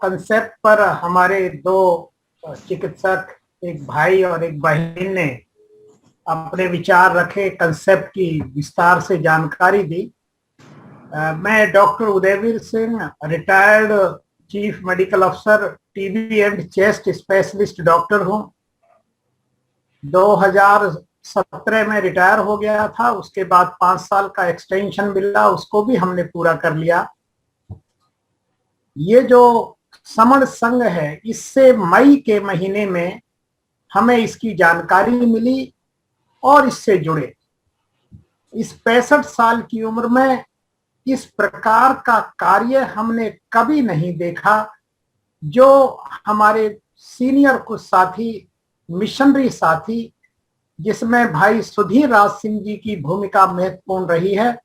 Concept पर हमारे दो चिकित्सक, एक भाई और एक बहन ने अपने विचार रखे, कंसेप्ट की विस्तार से जानकारी दी। मैं doctor Udayveer Singh, retired chief medical अफसर, TB and chest specialist doctor हूं। 2017 में रिटायर हो गया था। उसके बाद 5 साल का एक्सटेंशन मिला, उसको भी हमने पूरा कर लिया। ये जो समण संघ है, इससे मई के महीने में हमें इसकी जानकारी मिली और इससे जुड़े। इस 65 साल की उम्र में इस प्रकार का कार्य हमने कभी नहीं देखा। जो हमारे सीनियर कुछ साथी, मिशनरी साथी, जिसमें भाई सुधीर राज सिंह जी की भूमिका महत्वपूर्ण रही है,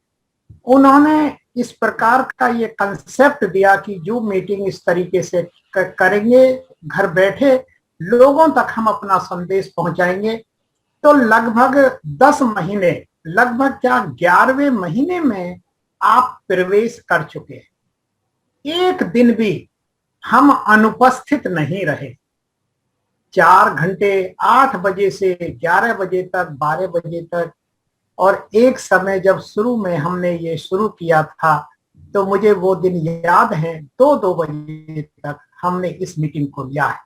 उन्होंने इस प्रकार का ये कंसेप्ट दिया कि जो मीटिंग इस तरीके से करेंगे, घर बैठे लोगों तक हम अपना संदेश पहुंचाएंगे। तो लगभग 10 महीने, लगभग क्या 11वें महीने में आप प्रवेश कर चुके हैं। एक दिन भी हम अनुपस्थित नहीं रहे। 4 घंटे, 8 बजे से 11 बजे तक, 12 बजे तक। और एक समय जब शुरू में हमने ये शुरू किया था तो मुझे वो दिन याद है, 2 बजे तक हमने इस मीटिंग को लिया है।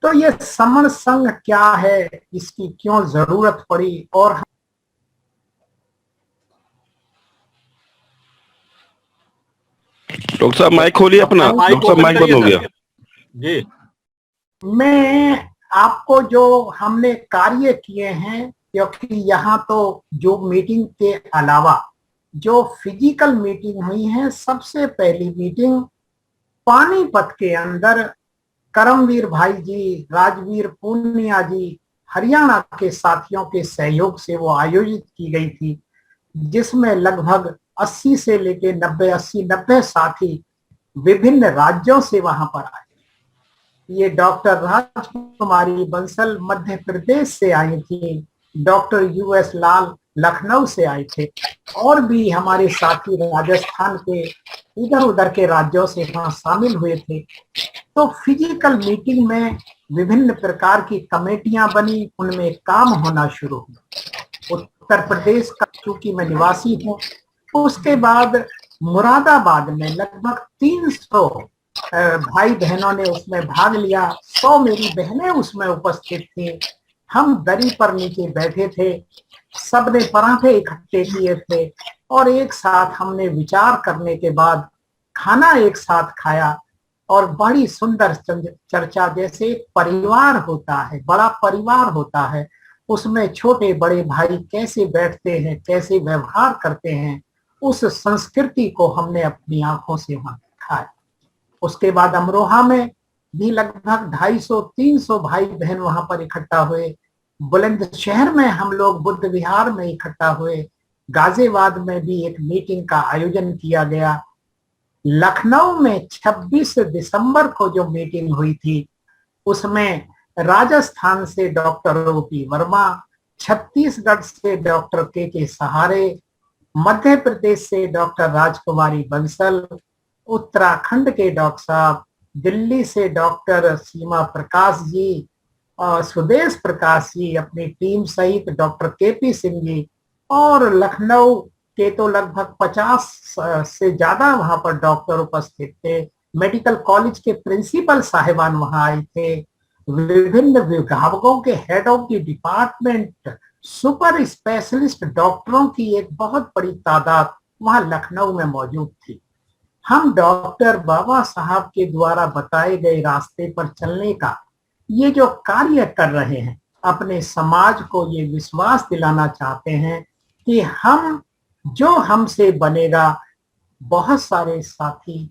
तो ये समण संघ क्या है, इसकी क्यों जरूरत पड़ी, और डॉक्टर साहब माइक खोलिए अपना। डॉक्टर साहब माइक बंद हो गया जी। मैं आपको जो हमने कार्य किए हैं, क्योंकि यहाँ तो जो मीटिंग के अलावा जो फिजिकल मीटिंग हुई है, सबसे पहली मीटिंग पानीपत के अंदर करमवीर भाई जी, राजवीर पूनिया जी, हरियाणा के साथियों के सहयोग से वो आयोजित की गई थी, जिसमें लगभग 80 से लेके 90 साथी विभिन्न राज्यों से वहां पर आए। ये डॉक्टर राजकुमारी बंसल मध्य प्रदेश से आई थी, डॉक्टर यूएस लाल लखनऊ से आए थे, और भी हमारे साथी राजस्थान के, इधर उधर के राज्यों से वहां शामिल हुए थे। तो फिजिकल मीटिंग में विभिन्न प्रकार की कमेटियां बनी, उनमें काम होना शुरू हुआ। उत्तर प्रदेश का चूंकि मैं निवासी हूँ, उसके बाद मुरादाबाद में लगभग 300 भाई बहनों ने उसमें भाग लिया। 100 मेरी बहनें उसमें उपस्थित थी। हम दरी पर नीचे बैठे थे, सबने पराठे इकट्ठे किए थे और एक साथ हमने विचार करने के बाद खाना एक साथ खाया और बड़ी सुंदर चर्चा, जैसे एक परिवार होता है, बड़ा परिवार होता है, उसमें छोटे बड़े भाई कैसे बैठते हैं, कैसे व्यवहार करते हैं, उस संस्कृति को हमने अपनी आंखों से वहां देखा है। उसके बाद अमरोहा में भी लगभग 250-300 भाई बहन वहां पर इकट्ठा हुए। बुलंदशहर में हम लोग बुद्ध विहार में इकट्ठा हुए। गाजियाबाद में भी एक मीटिंग का आयोजन किया गया। लखनऊ में 26 दिसंबर को जो मीटिंग हुई थी, उसमें राजस्थान से डॉक्टर ओपी वर्मा, छत्तीसगढ़ से डॉक्टर के सहारे, मध्य प्रदेश से डॉक्टर राजकुमारी बंसल, उत्तराखंड के डॉक्टर साहब, दिल्ली से डॉक्टर सीमा प्रकाश जी और सुदेश प्रकाश जी अपनी टीम सहित, डॉक्टर केपी सिंह जी, और लखनऊ के तो लगभग 50 से ज्यादा वहां पर डॉक्टर उपस्थित थे। मेडिकल कॉलेज के प्रिंसिपल साहिबान वहां आए थे। विभिन्न विभागों के हेडों की डिपार्टमेंट, सुपर स्पेशलिस्ट डॉक्टरों की एक बहुत बड़ी तादाद वहां लखनऊ में मौजूद थी। हम डॉक्टर बाबा साहब के द्वारा बताए गए रास्ते पर चलने का ये जो कार्य कर रहे हैं, अपने समाज को ये विश्वास दिलाना चाहते हैं कि हम, जो हमसे बनेगा। बहुत सारे साथी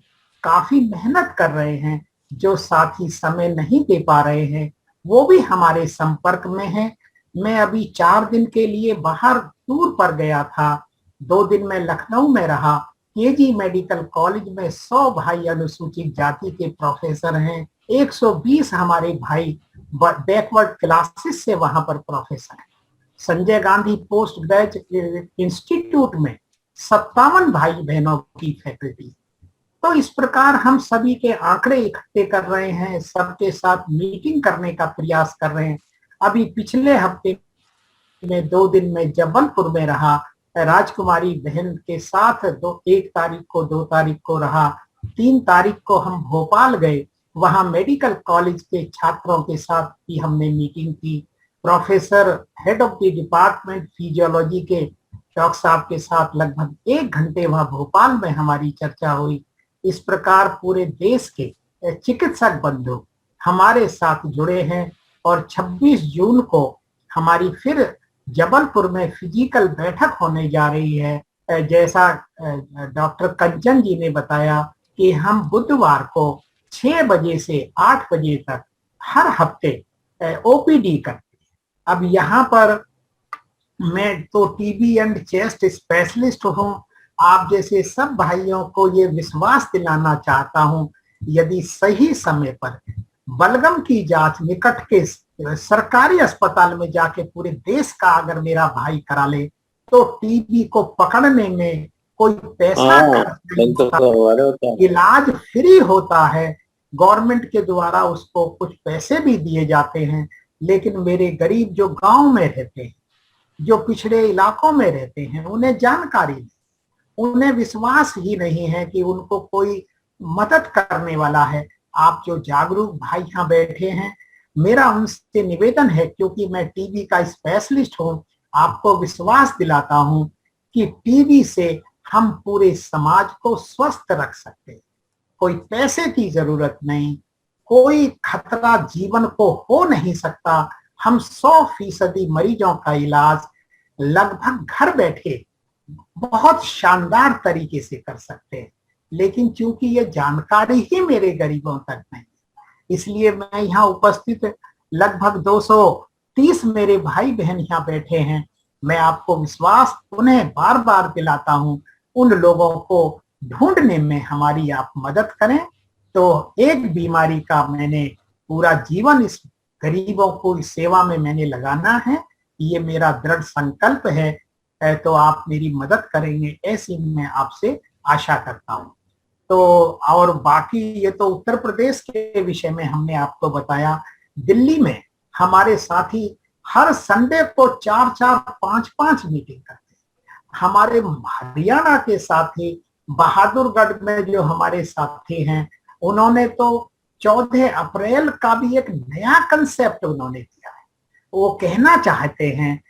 काफी मेहनत कर रहे हैं, जो साथी समय नहीं दे पा रहे हैं वो भी हमारे संपर्क में हैं। मैं अभी 4 दिन के लिए बाहर टूर पर गया था। 2 दिन मैं लखनऊ में रहा। केजी मेडिकल कॉलेज में 100 भाई अनुसूचित जाति के प्रोफेसर हैं, 120 हमारे भाई बैकवर्ड क्लासेस से वहां पर प्रोफेसर हैं। Sanjay Gandhi post graduate institute में 57 भाई बहनों की फैकल्टी। तो इस प्रकार हम सभी के आंकड़े इकट्ठे कर रहे हैं, सबके साथ मीटिंग करने का प्रयास कर रहे हैं। अभी पिछले हफ्ते में 2 दिन में जबलपुर में रहा, राजकुमारी बहन के साथ 1 तारीख को 2 तारीख को रहा, 3 तारीख को हम भोपाल गए, वहां मेडिकल कॉलेज के छात्रों के साथ भी हमने मीटिंग की। Professor head of the department physiology के डॉक्टर साहब के साथ लगभग 1 घंटे वहां भोपाल में हमारी चर्चा हुई। इस प्रकार पूरे देश के चिकित्सक बंधु हमारे साथ जुड़े हैं और 26 जून को हमारी फिर जबलपुर में फिजिकल बैठक होने जा रही है। जैसा डॉक्टर कंचन जी ने बताया कि हम बुधवार को 6 बजे से 8 बजे तक हर हफ्ते ओपीडी करते हैं। अब यहाँ पर मैं तो टीबी एंड चेस्ट स्पेशलिस्ट हूँ। आप जैसे सब भाइयों को ये विश्वास दिलाना चाहता हूँ, यदि सही समय पर बलगम की जांच निकट के सरकारी अस्पताल में जाके पूरे देश का अगर मेरा भाई करा ले तो टीबी को पकड़ने में कोई पैसा खर्च नहीं होता, इलाज फ्री होता है। गवर्नमेंट के द्वारा उसको कुछ पैसे भी दिए जाते हैं, लेकिन मेरे गरीब जो गांव में रहते हैं, जो पिछड़े इलाकों में रहते हैं, उन्हें जानकारी नहीं, उन्हें विश्वास ही नहीं है कि उनको कोई मदद करने वाला है। आप जो जागरूक भाई यहाँ बैठे हैं, मेरा उनसे निवेदन है, क्योंकि मैं टीबी का स्पेशलिस्ट हूँ, आपको विश्वास दिलाता हूँ कि टीबी से हम पूरे समाज को स्वस्थ रख सकते हैं। कोई पैसे की जरूरत नहीं, कोई खतरा जीवन को हो नहीं सकता। हम 100% मरीजों का इलाज लगभग घर बैठे बहुत शानदार तरीके से कर सकते हैं, लेकिन चूंकि ये जानकारी ही मेरे गरीबों तक नहीं, इसलिए मैं यहाँ उपस्थित लगभग 230 मेरे भाई बहन यहाँ बैठे हैं। मैं आपको विश्वास उन्हें बार बार दिलाता हूँ, उन लोगों को ढूंढने में हमारी आप मदद करें। तो एक बीमारी का मैंने पूरा जीवन इस गरीबों को इस सेवा में मैंने लगाना है, ये मेरा दृढ़ संकल्प है। तो आप मेरी मदद करेंगे, ऐसी मैं आपसे आशा करता हूँ। तो और बाकी ये तो उत्तर प्रदेश के विषय में हमने आपको बताया। दिल्ली में हमारे साथी हर संडे को 4-4, 5-5 मीटिंग करते हैं। हमारे हरियाणा के साथी बहादुरगढ़ में जो हमारे साथी हैं, उन्होंने तो 14 अप्रैल का भी एक नया कंसेप्ट उन्होंने दिया है। वो कहना चाहते हैं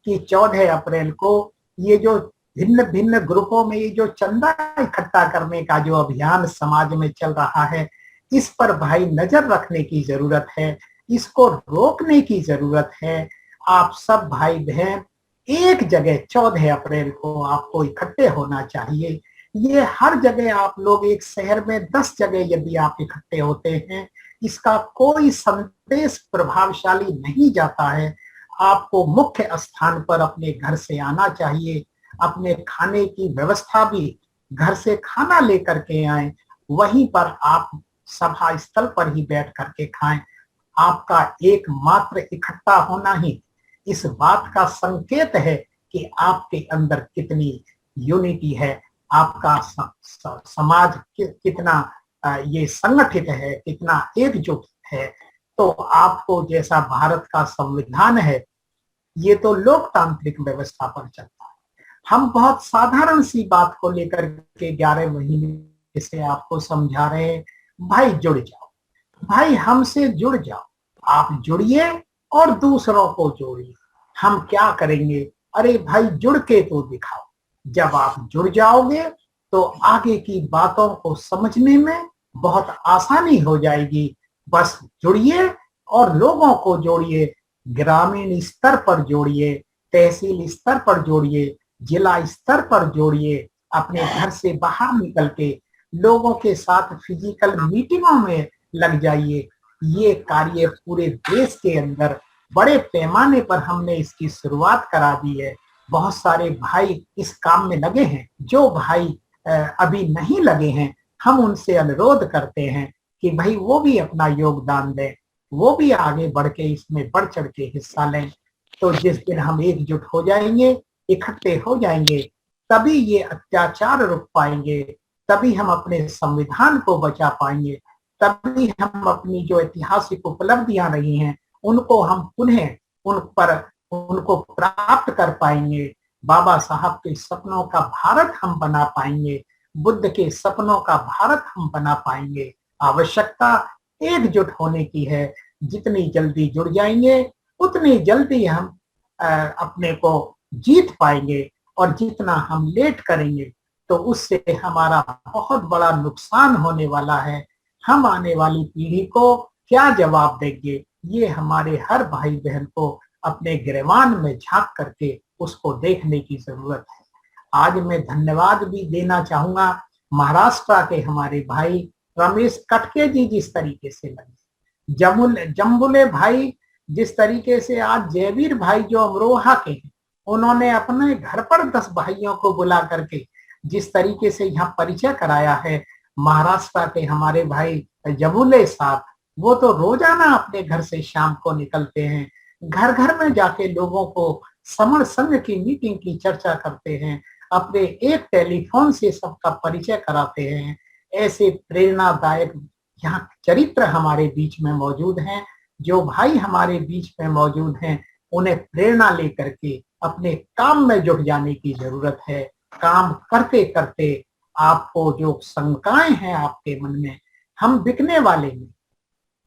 कि 14 अप्रैल को ये जो भिन्न भिन्न ग्रुपों में ये जो चंदा इकट्ठा करने का जो अभियान समाज में चल रहा है, इस पर भाई नजर रखने की जरूरत है, इसको रोकने की जरूरत है। आप सब भाई बहन एक जगह 14 अप्रैल को आपको इकट्ठे होना चाहिए। ये हर जगह आप लोग, एक शहर में 10 जगह यदि आप इकट्ठे होते हैं, इसका कोई संदेश प्रभावशाली नहीं जाता है। आपको मुख्य स्थान पर अपने घर से आना चाहिए, अपने खाने की व्यवस्था भी घर से खाना लेकर के आए, वहीं पर आप सभा स्थल पर ही बैठ करके खाएं। आपका एकमात्र इकट्ठा होना ही इस बात का संकेत है कि आपके अंदर कितनी यूनिटी है, आपका समाज कितना ये संगठित है, कितना एकजुट है। तो आपको जैसा भारत का संविधान है, ये तो लोकतांत्रिक व्यवस्था पर चलता है। हम बहुत साधारण सी बात को लेकर के 11 महीने से आपको समझा रहे हैं, भाई जुड़ जाओ, भाई हमसे जुड़ जाओ, आप जुड़िए और दूसरों को जोड़िए। हम क्या करेंगे? अरे भाई जुड़ के तो दिखाओ। जब आप जुड़ जाओगे तो आगे की बातों को समझने में बहुत आसानी हो जाएगी। बस जुड़िए और लोगों को जोड़िए, ग्रामीण स्तर पर जोड़िए, तहसील स्तर पर जोड़िए, जिला स्तर पर जोड़िए, अपने घर से बाहर निकल के लोगों के साथ फिजिकल मीटिंगों में लग जाइए। ये कार्य पूरे देश के अंदर बड़े पैमाने पर हमने इसकी शुरुआत करा दी है। बहुत सारे भाई इस काम में लगे हैं। जो भाई अभी नहीं लगे हैं, हम उनसे अनुरोध करते हैं कि भाई वो भी अपना योगदान दें, वो भी आगे बढ़ के इसमें बढ़ चढ़ के हिस्सा लें। तो जिस दिन हम एकजुट हो जाएंगे, इकट्ठे हो जाएंगे, तभी ये अत्याचार रुक पाएंगे, तभी हम अपने संविधान को बचा पाएंगे, तभी हम अपनी जो ऐतिहासिक उपलब्धियां रही हैं उनको हम पुनः उनको प्राप्त कर पाएंगे। बाबा साहब के सपनों का भारत हम बना पाएंगे, बुद्ध के सपनों का भारत हम बना पाएंगे। आवश्यकता एकजुट होने की है। जितनी जल्दी जुड़ जाएंगे उतनी जल्दी हम अपने को जीत पाएंगे, और जितना हम लेट करेंगे तो उससे हमारा बहुत बड़ा नुकसान होने वाला है। हम आने वाली पीढ़ी को क्या जवाब देंगे, ये हमारे हर भाई बहन को अपने गिरवान में झांक करके उसको देखने की जरूरत है। आज मैं धन्यवाद भी देना चाहूंगा महाराष्ट्र के हमारे भाई रमेश कटके जी, जिस तरीके से लगे जम्बुले भाई, जिस तरीके से आज जयवीर भाई जो अमरोहा के हैं, उन्होंने अपने घर पर 10 भाइयों को बुला करके जिस तरीके से यहाँ परिचय कराया है। महाराष्ट्र के हमारे भाई जबुले साहब, वो तो रोजाना अपने घर से शाम को निकलते हैं, घर घर में जाके लोगों को समर संघ की मीटिंग की चर्चा करते हैं, अपने एक टेलीफोन से सबका परिचय कराते हैं। ऐसे प्रेरणादायक यहाँ चरित्र हमारे बीच में मौजूद हैं। जो भाई हमारे बीच में मौजूद हैं उन्हें प्रेरणा लेकर के अपने काम में जुट जाने की जरूरत है। काम करते करते आपको जो शंकाएं हैं आपके मन में, हम बिकने वाले नहीं।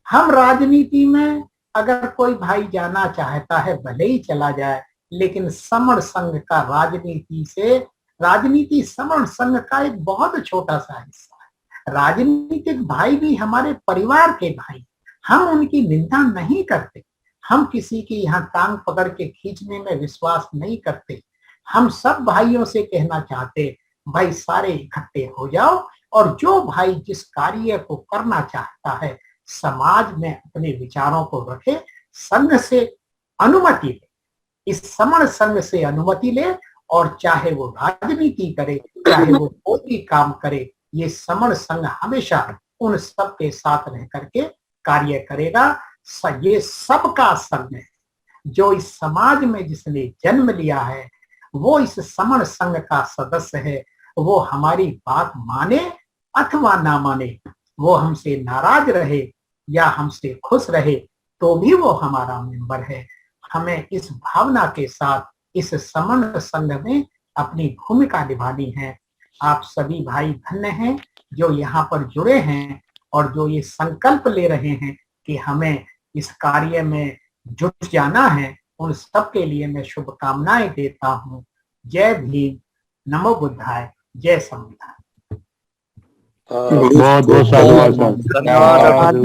हम राजनीति में अगर कोई भाई जाना चाहता है भले ही चला जाए, लेकिन समर संघ का राजनीति समर संघ का एक बहुत छोटा सा हिस्सा है। राजनीतिक भाई भी हमारे परिवार के भाई, हम उनकी निंदा नहीं करते, हम किसी की यहाँ टांग पकड़ के खींचने में विश्वास नहीं करते। हम सब भाइयों से कहना चाहते, भाई सारे इकट्ठे हो जाओ, और जो भाई जिस कार्य को करना चाहता है समाज में अपने विचारों को रखे, संघ से अनुमति ले, इस समर संघ से अनुमति ले, और चाहे वो राजनीति करे, चाहे वो कोई भी काम करे, ये समर संघ हमेशा उन सब के साथ रह करके कार्य करेगा। ये सबका संघ है। जो इस समाज में जिसने जन्म लिया है वो इस समर संघ का सदस्य है। वो हमारी बात माने अथवा ना माने, वो हमसे नाराज रहे या हमसे खुश रहे, तो भी वो हमारा मेंबर है। हमें इस भावना के साथ इस समर संघ में अपनी भूमिका निभानी है। आप सभी भाई धन्य हैं जो यहाँ पर जुड़े हैं और जो ये संकल्प ले रहे हैं कि हमें इस कार्य में जुट जाना है। उन सब के लिए मैं शुभकामनाएं देता हूँ। जय भीम, नमो बुद्धाय, जय संविधान। बहुत बहुत साधुवाद। धन्यवाद।